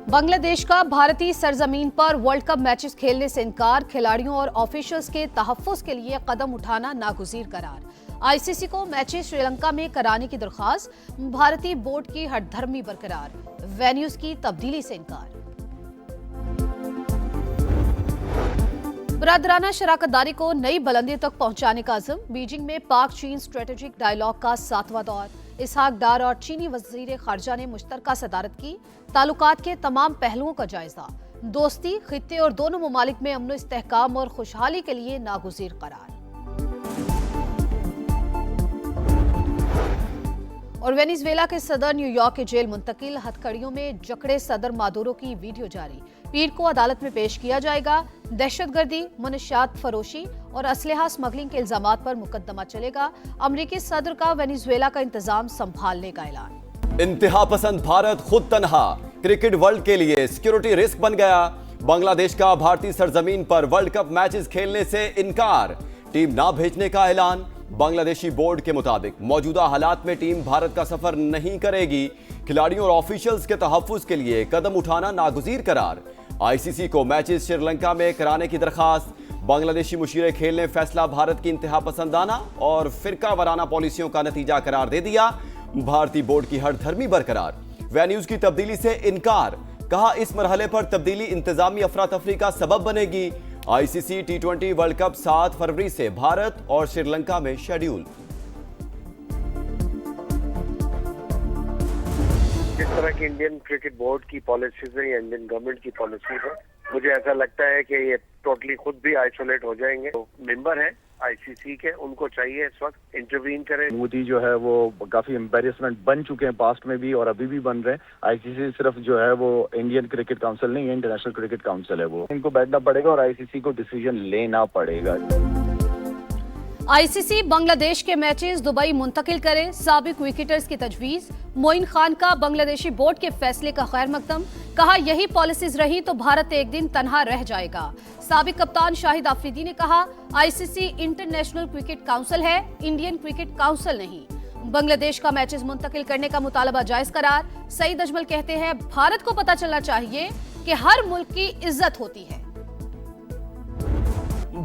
बांग्लादेश का भारतीय सरजमीन पर वर्ल्ड कप मैचेस खेलने से इनकार, खिलाड़ियों और ऑफिशियल्स के तहफ्फुज़ के लिए कदम उठाना नागुज़ीर करार। आईसीसी को मैचेस श्रीलंका में कराने की दरख्वास्त, भारतीय बोर्ड की हठधर्मी बरकरार, वेन्यूज की तब्दीली से इनकार। बरादराना शराकतदारी को नई बुलंदियों तक पहुंचाने का अज़्म, बीजिंग में पाक चीन स्ट्रेटेजिक डायलॉग का 7वां दौर। इसहाक डार और चीनी वज़ीर ख़ारजा ने मुश्तरका सदारत की, ताल्लुकात के तमाम पहलुओं का जायजा, दोस्ती, खित्ते और दोनों ममालिक में अमन इस्तेहकाम और खुशहाली के लिए नागुज़ीर करार। और वेनेजुएला के सदर न्यूयॉर्क के जेल मुंतकिल, हथकड़ियों में जकड़े सदर मादुरो की वीडियो जारी, पीर को अदालत में पेश किया जाएगा। दहशतगर्दी, मुनशियात फरोशी और असलहा स्मगलिंग के इल्जामात पर मुकदमा चलेगा। अमरीकी सदर का वेनेजुएला का इंतजाम संभालने का ऐलान। इंतहा पसंद भारत खुद तनहा क्रिकेट वर्ल्ड के लिए सिक्योरिटी रिस्क बन गया। बांग्लादेश का भारतीय सरजमीन पर वर्ल्ड कप मैचेस खेलने से इनकार, टीम ना भेजने का ऐलान। बांग्लादेशी बोर्ड के मुताबिक मौजूदा हालात में टीम भारत का सफर नहीं करेगी। खिलाड़ियों और ऑफिशियल्स के तहफ्फुज़ के लिए कदम उठाना नागुज़ीर करार। आईसीसी को मैचेस श्रीलंका में कराने की दरखास्त, बांग्लादेशी मुशीर खेल ने फैसला भारत की इंतहा पसंदाना और फिरका वराना पॉलिसियों का नतीजा करार दे दिया। भारतीय बोर्ड की हठधर्मी बरकरार, वेन्यूज की तब्दीली से इनकार, कहा इस मरहले पर तब्दीली इंतजामी अफरा तफरी का सबब बनेगी। आईसीसी टी20 वर्ल्ड कप 7 फरवरी से भारत और श्रीलंका में शेड्यूल। जिस तरह की इंडियन क्रिकेट बोर्ड की पॉलिसीज है या इंडियन गवर्नमेंट की पॉलिसीज है, मुझे ऐसा लगता है कि ये टोटली खुद भी आइसोलेट हो जाएंगे। तो मेंबर है आईसीसी के, उनको चाहिए इस वक्त इंटरवीन करें। मोदी जो है वो काफी एम्बेरसमेंट बन चुके हैं पास्ट में भी और अभी भी बन रहे हैं। आईसीसी सिर्फ जो है वो इंडियन क्रिकेट काउंसिल नहीं है, इंटरनेशनल क्रिकेट काउंसिल है। वो इनको बैठना पड़ेगा और आईसीसी को डिसीजन लेना पड़ेगा। आईसीसी बांग्लादेश के मैचेस दुबई मुंतकिल करे, साबिक विकेटर्स की तजवीज। मोइन खान का बांग्लादेशी बोर्ड के फैसले का खैर मकदम, कहा यही पॉलिसीज रही तो भारत एक दिन तनहा रह जाएगा। साबिक कप्तान शाहिद आफरीदी ने कहा आईसीसी इंटरनेशनल क्रिकेट काउंसिल है, इंडियन क्रिकेट काउंसिल नहीं। बांग्लादेश का मैचेस मुंतकिल करने का मुतालबा जायज करार। सईद अजमल कहते हैं भारत को पता चलना चाहिए कि हर मुल्क की इज्जत होती है।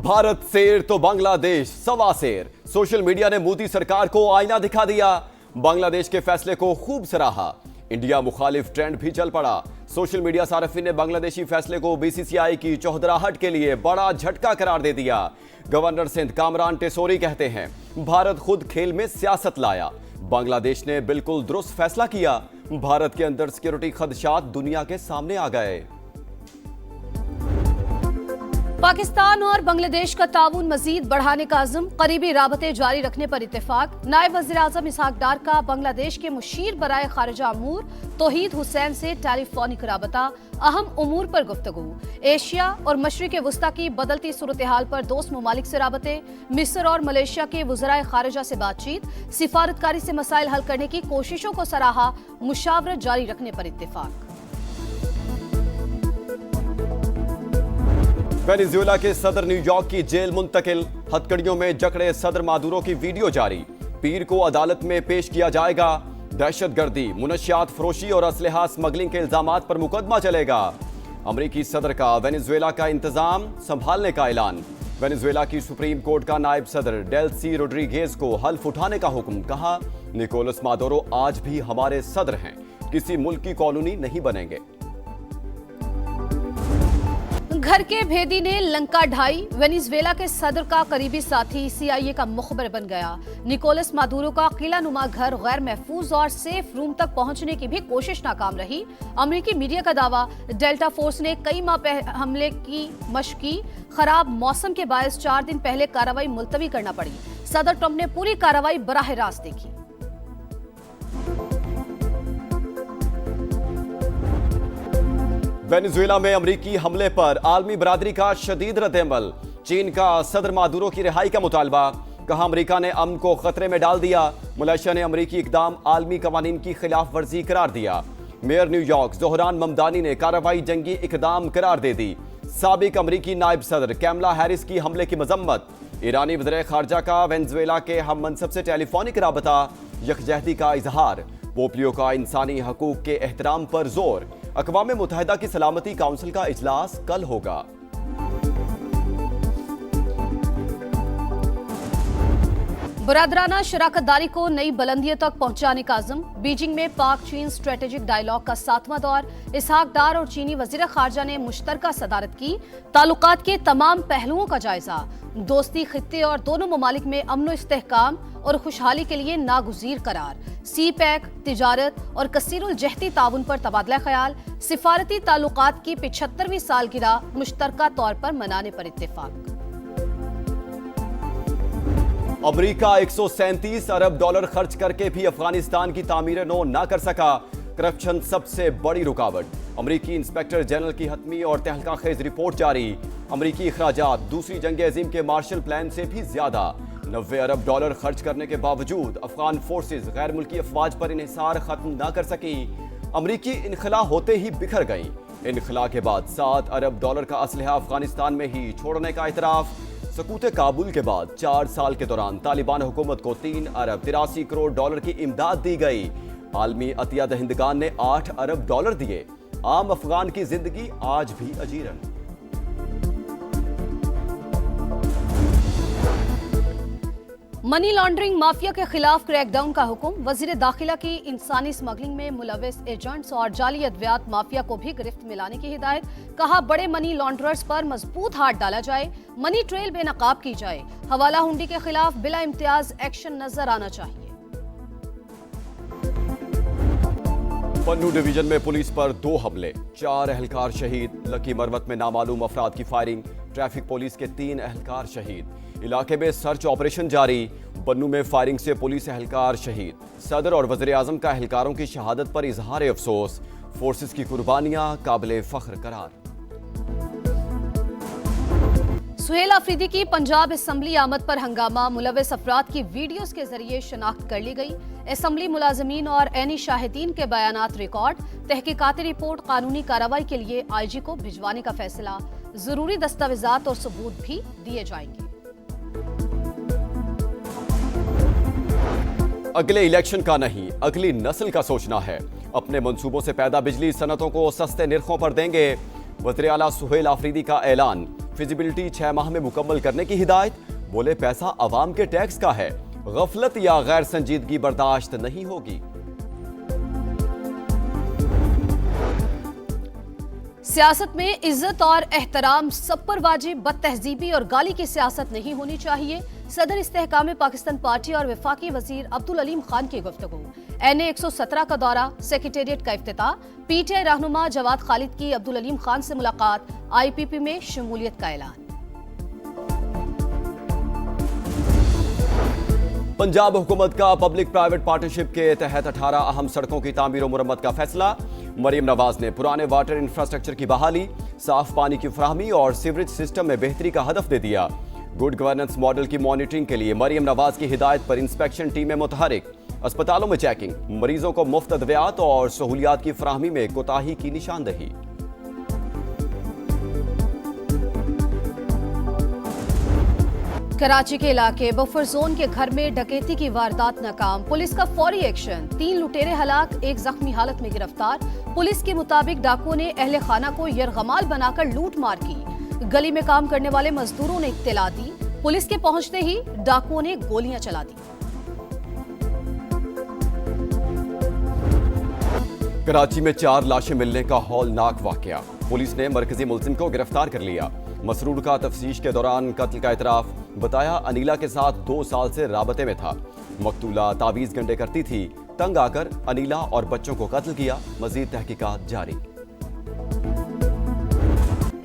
भारत शेर तो बांग्लादेश सवा शेर, सोशल मीडिया ने मोदी सरकार को आईना दिखा दिया। बांग्लादेश के फैसले को खूब सराहा, इंडिया मुखालिफ ट्रेंड भी चल पड़ा। सोशल मीडिया सार्फिन ने बांग्लादेशी फैसले को बीसीसीआई की चौधराहट के लिए बड़ा झटका करार दे दिया। गवर्नर सिंध कामरान टेसोरी कहते हैं भारत खुद खेल में सियासत लाया, बांग्लादेश ने बिल्कुल दुरुस्त फैसला किया। भारत के अंदर सिक्योरिटी खदशात दुनिया के सामने आ गए। पाकिस्तान और बांग्लादेश का ताउन मजीद बढ़ाने का अज़्म, करीबी राबते जारी रखने पर इत्तेफाक। नायब वज़ीर आज़म इसहाक डार का बांग्लादेश के मुशीर बराए खारिजा अमूर तौहीद हुसैन से टेलीफोनिक राबता, अहम उमूर पर गुफ्तगू। एशिया और मशरिक़ वुस्ता की बदलती सूरत हाल पर दोस्त ममालिक से राबते। मिस्र और मलेशिया के वज़राए खारिजा से बातचीत, सिफारतकारी से मसाइल हल करने की कोशिशों को सराहा, मुशावरत जारी रखने पर इत्तेफाक। वेनेजुएला के सदर न्यूयॉर्क की जेल मुंतकिल, हथकड़ियों में जकड़े सदर मादुरो की वीडियो जारी, पीर को अदालत में पेश किया जाएगा। दहशतगर्दी, मुनशियात फरोशी और असलहा स्मगलिंग के इल्जामात पर मुकदमा चलेगा। अमरीकी सदर का वेनेजुएला का इंतजाम संभालने का ऐलान। वेनेजुएला की सुप्रीम कोर्ट का नायब सदर डेल्सी रोड्रिगेज को हल्फ उठाने का हुक्म, कहा निकोलस मादुरो आज भी हमारे सदर हैं, किसी मुल्क की कॉलोनी नहीं बनेंगे। घर के भेदी ने लंका ढाई, वेनेजुएला के सदर का करीबी साथी सीआईए का मुखबिर बन गया। निकोलस मादुरो का किला नुमा घर गैर महफूज और सेफ रूम तक पहुंचने की भी कोशिश नाकाम रही। अमेरिकी मीडिया का दावा, डेल्टा फोर्स ने कई माह हमले की मशक की, खराब मौसम के बायस 4 दिन पहले कार्रवाई मुलतवी करना पड़ी। सदर ट्रंप ने पूरी कार्रवाई बराह रास्त देखी। वेनेजुएला में अमरीकी हमले पर आलमी बरादरी का शदीद रद्द-ए-अमल। चीन का सदर मादुरो की रिहाई का मुतालबा, कहा अमरीका ने अमन को खतरे में डाल दिया। मलेशिया ने अमरीकी इकदाम आलमी कवानीन की खिलाफ वर्जी करार दिया। मेयर न्यूयॉर्क जोहरान ममदानी ने कार्रवाई जंगी इकदाम करार दे दी। साबिक अमरीकी नायब सदर कैमला हैरिस की हमले की मजम्मत। ईरानी वज़ीर ख़ारजा का वेनेजुएला के हम मनसब से टेलीफोनिक राबता, यकजहती का इजहार। पोपियो का इंसानी हकूक के एहतराम पर जोर। अक़वाम मुत्तहिदा की सलामती काउंसिल का इजलास कल होगा। बरादराना शराकतदारी को नई बुलंदियों तक पहुंचाने का अज़्म। बीजिंग में पाक चीन स्ट्रेटेजिक डायलॉग का 7वां दौर। इसहाक डार और चीनी वज़ीर ख़ारजा ने मुश्तरका सदारत की। ताल्लुकात के तमाम पहलुओं का जायजा। दोस्ती खित्ते और दोनों ममालिक में अमन इस्तेहकाम और खुशहाली के लिए नागुज़ीर करार। सी पैक, तिजारत और कसीरुल जहती ताउन पर तबादला ख्याल। सिफारती ताल्लुकात की 75वीं सालगिरह मुश्तरका तौर पर मनाने पर इत्तेफाक। अमेरिका 137 अरब डॉलर खर्च करके भी अफगानिस्तान की तामीर नो ना कर सका। करप्शन सबसे बड़ी रुकावट। अमेरिकी इंस्पेक्टर जनरल की हतमी और तहलका खेज रिपोर्ट जारी। अमेरिकी अखराजात दूसरी जंग अजीम के मार्शल प्लान से भी ज्यादा। 90 अरब डॉलर खर्च करने के बावजूद अफगान फोर्सेज गैर मुल्की अफवाज पर इन्हिसार खत्म ना कर सकी। अमेरिकी इनखला होते ही बिखर गई। इनखला के बाद 7 अरब डॉलर का असलहा अफगानिस्तान में ही छोड़ने का इतराफ। सकूते काबुल के बाद 4 साल के दौरान तालिबान हुकूमत को 3 अरब 83 करोड़ डॉलर की इमदाद दी गई। आलमी अतिया दहिंदगान ने 8 अरब डॉलर दिए। आम अफगान की जिंदगी आज भी अजीरन। मनी लॉन्ड्रिंग माफिया के खिलाफ क्रैकडाउन का हुक्म। वजीर दाखिला की इंसानी स्मगलिंग में मुलविस एजेंट्स और जाली अद्वियात माफिया को भी गिरफ्त में लाने की हिदायत। कहा, बड़े मनी लॉन्ड्रर्स पर मजबूत हाथ डाला जाए। मनी ट्रेल बेनकाब की जाए। हवाला हुंडी के खिलाफ बिला इम्तियाज एक्शन नजर आना चाहिए। पन्नू डिवीजन में पुलिस पर 2 हमले, 4 एहलकार शहीद। लकी मरवत में नामालूम अफराद की फायरिंग। ट्रैफिक पुलिस के 3 एहलकार शहीद। इलाके में सर्च ऑपरेशन जारी। बन्नू में फायरिंग से पुलिस एहलकार शहीद। सदर और वज़ीर आज़म का एहलकारों की शहादत पर इजहार अफसोस। फोर्सेस की कुर्बानियां काबिले फख्र करार। सुहेल आफरीदी की पंजाब असम्बली आमद पर हंगामा। मुलविस अफराद की वीडियोज के जरिए शनाख्त कर ली गई। असम्बली मुलाजमीन और ऐनी शाहिदीन के बयानात रिकॉर्ड। तहकीकाती रिपोर्ट कानूनी कार्रवाई के लिए IG को भिजवाने का फैसला। जरूरी दस्तावेजात और सबूत भी दिए जाएंगे। अगले इलेक्शन का नहीं, अगली नस्ल का सोचना है। अपने मंसूबों से पैदा बिजली सनतों को सस्ते निर्खों पर देंगे। वज़ीर आला सुहेल आफरीदी का ऐलान। फिजिबिलिटी 6 माह में मुकम्मल करने की हिदायत। बोले, पैसा अवाम के टैक्स का है। गफलत या गैर संजीदगी बर्दाश्त नहीं होगी। सियासत में इज्जत और एहतराम सब पर वाजिब। बदतहजीबी और गाली की सियासत नहीं होनी चाहिए। सदर इस्तेहकाम पाकिस्तान पार्टी और वफाकी वजीर अब्दुल अलीम खान की गुफ्तगू। NA 117 का दौरा, सेक्रेटेरिएट का इफ्तिताह। PTI रहनुमा जवाद खालिद की अब्दुल अलीम खान से मुलाकात। IPP में शमूलियत का ऐलान। पंजाब हुकूमत का पब्लिक प्राइवेट पार्टनरशिप के तहत 18 अहम सड़कों की तामीर और मुरम्मत का फैसला। मरियम नवाज ने पुराने वाटर इंफ्रास्ट्रक्चर की बहाली, साफ पानी की फराहमी और सीवरेज सिस्टम में बेहतरी का हदफ दे दिया। गुड गवर्नेंस मॉडल की मॉनिटरिंग के लिए मरियम नवाज की हिदायत पर इंस्पेक्शन टीमें मुतहरिक। अस्पतालों में चेकिंग, मरीजों को मुफ्त अद्वियात और सहूलियात की फराहमी में कोताही की निशानदही। कराची के इलाके बफर जोन के घर में डकैती की वारदात नाकाम। पुलिस का फौरी एक्शन। 3 लुटेरे हलाक, 1 जख्मी हालत में गिरफ्तार। पुलिस के मुताबिक डाकुओं ने अहले खाना को यरगमाल बनाकर लूट मार की। गली में काम करने वाले मजदूरों ने इत्तला दी। पुलिस के पहुंचते ही डाकुओं ने गोलियां चला दी। कराची में 4 लाशें मिलने का हौलनाक वाकया। पुलिस ने मरकजी मुलजिम को गिरफ्तार कर लिया। मसरूर का तफ्तीश के दौरान कत्ल का इतराफ। बताया, अनीला के साथ 2 साल से राबते में था। मकतूला तावीज़ गंडे करती थी। तंग आकर अनीला और बच्चों को कत्ल किया। मजीद तहकीकात जारी।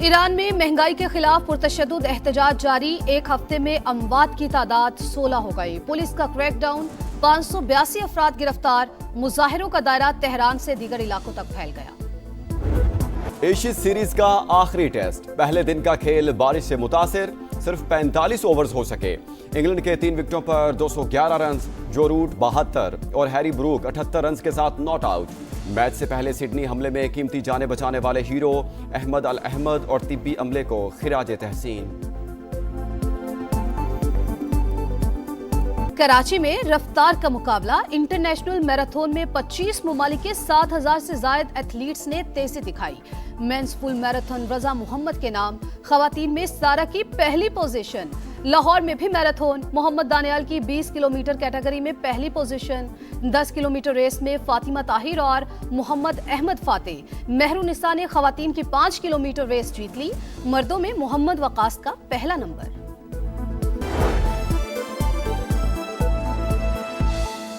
ईरान में महंगाई के खिलाफ पुरतशद्दुद एहतजाज जारी। 1 हफ्ते में अमवात की तादाद 16 हो गई। पुलिस का क्रैकडाउन, 582 अफराद गिरफ्तार। मुजाहिरों का दायरा तेहरान से दीगर इलाकों तक फैल गया। एशियन सीरीज का आखिरी टेस्ट। पहले दिन का खेल बारिश से मुतासिर। सिर्फ 45 ओवर्स हो सके। इंग्लैंड के 3 विकेटों पर 211 रन। जो रूट 72 और हैरी ब्रूक 78 रन के साथ नॉट आउट। मैच से पहले सिडनी हमले में कीमती जानें बचाने वाले हीरो अहमद अल अहमद और तिब्बी अमले को खिराज तहसीन। कराची में रफ्तार का मुकाबला। इंटरनेशनल मैराथन में 25 ममालिक के 7,000 से ज्यादा एथलीट्स ने तेजी दिखाई। मेंस फुल मैराथन रजा मोहम्मद के नाम, खवातीन में सारा की पहली पोजीशन। लाहौर में भी मैराथन, मोहम्मद दानियाल की 20 किलोमीटर कैटेगरी में पहली पोजीशन। 10 किलोमीटर रेस में फातिमा ताहिर और मोहम्मद अहमद फातेह। मेहरुनिसा ने खवातीन की 5 किलोमीटर रेस जीत ली। मर्दों में मोहम्मद वकास का पहला नंबर।